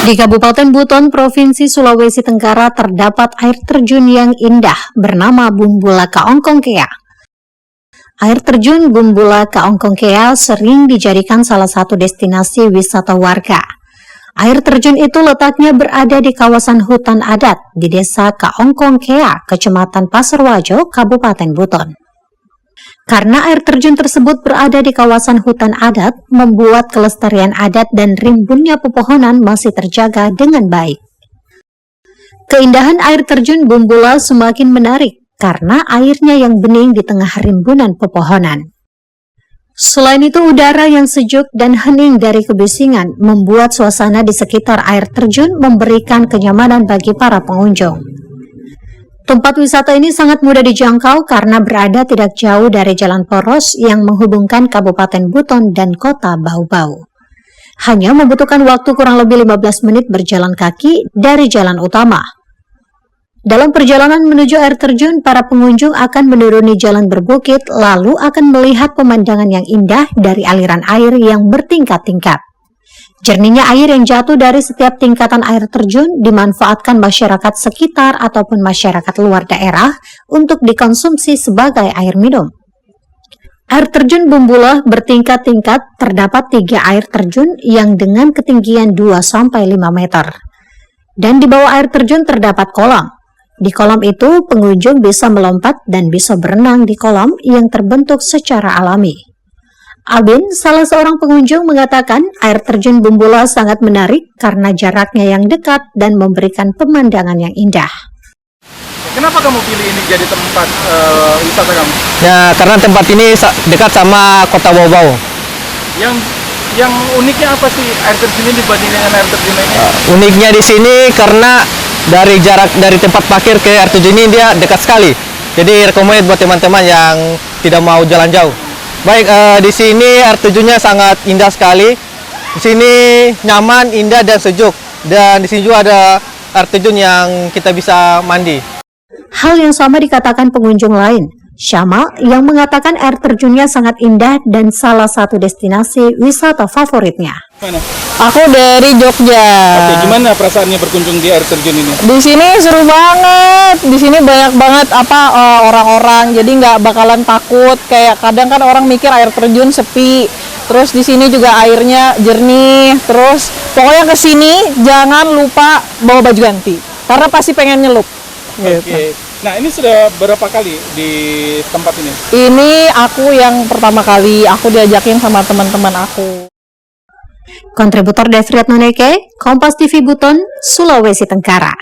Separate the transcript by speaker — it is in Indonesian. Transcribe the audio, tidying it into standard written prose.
Speaker 1: Di Kabupaten Buton, Provinsi Sulawesi Tenggara terdapat air terjun yang indah bernama Bumbula Kaongkongkea. Air terjun Bumbula Kaongkongkea sering dijadikan salah satu destinasi wisata warga. Air terjun itu letaknya berada di kawasan hutan adat di Desa Kaongkongkea, Kecamatan Pasarwajo, Kabupaten Buton. Karena air terjun tersebut berada di kawasan hutan adat, membuat kelestarian adat dan rimbunnya pepohonan masih terjaga dengan baik. Keindahan air terjun Bumbula semakin menarik karena airnya yang bening di tengah rimbunan pepohonan. Selain itu, udara yang sejuk dan hening dari kebisingan membuat suasana di sekitar air terjun memberikan kenyamanan bagi para pengunjung. Tempat wisata ini sangat mudah dijangkau karena berada tidak jauh dari jalan poros yang menghubungkan Kabupaten Buton dan Kota Bau-Bau. Hanya membutuhkan waktu kurang lebih 15 menit berjalan kaki dari jalan utama. Dalam perjalanan menuju air terjun, para pengunjung akan menuruni jalan berbukit lalu akan melihat pemandangan yang indah dari aliran air yang bertingkat-tingkat. Jernihnya air yang jatuh dari setiap tingkatan air terjun dimanfaatkan masyarakat sekitar ataupun masyarakat luar daerah untuk dikonsumsi sebagai air minum. Air terjun Bumbula bertingkat-tingkat, terdapat 3 air terjun yang dengan ketinggian 2-5 meter. Dan di bawah air terjun terdapat kolam. Di kolam itu pengunjung bisa melompat dan bisa berenang di kolam yang terbentuk secara alami. Albin, salah seorang pengunjung, mengatakan air terjun Bumbula sangat menarik karena jaraknya yang dekat dan memberikan pemandangan yang indah.
Speaker 2: Kenapa kamu pilih ini jadi tempat wisata kamu?
Speaker 3: Ya, karena tempat ini dekat sama Kota Bau-Bau.
Speaker 2: Yang uniknya apa sih air terjun ini dibanding dengan air terjun ini?
Speaker 3: Uniknya di sini karena dari jarak dari tempat parkir ke air terjun ini dia dekat sekali. Jadi rekomend buat teman-teman yang tidak mau jalan jauh. Baik, di sini air terjunnya sangat indah sekali. Di sini nyaman, indah dan sejuk. Dan di sini juga ada air terjun yang kita bisa mandi.
Speaker 1: Hal yang sama dikatakan pengunjung lain, Syama, yang mengatakan air terjunnya sangat indah dan salah satu destinasi wisata favoritnya.
Speaker 2: Mana?
Speaker 4: Aku dari Jogja.
Speaker 2: Oke, gimana perasaannya berkunjung di air terjun ini?
Speaker 4: Di sini seru banget. Di sini banyak banget orang-orang. Jadi nggak bakalan takut. Kayak kadang kan orang mikir air terjun sepi. Terus di sini juga airnya jernih. Terus pokoknya ke sini jangan lupa bawa baju ganti karena pasti pengen nyelup.
Speaker 2: Oke.
Speaker 4: Gitu.
Speaker 2: Nah, ini sudah berapa kali di tempat ini?
Speaker 4: Ini aku yang pertama kali. Aku diajakin sama teman-teman aku.
Speaker 1: Kontributor Devriat Noneke, Kompas TV Buton, Sulawesi Tenggara.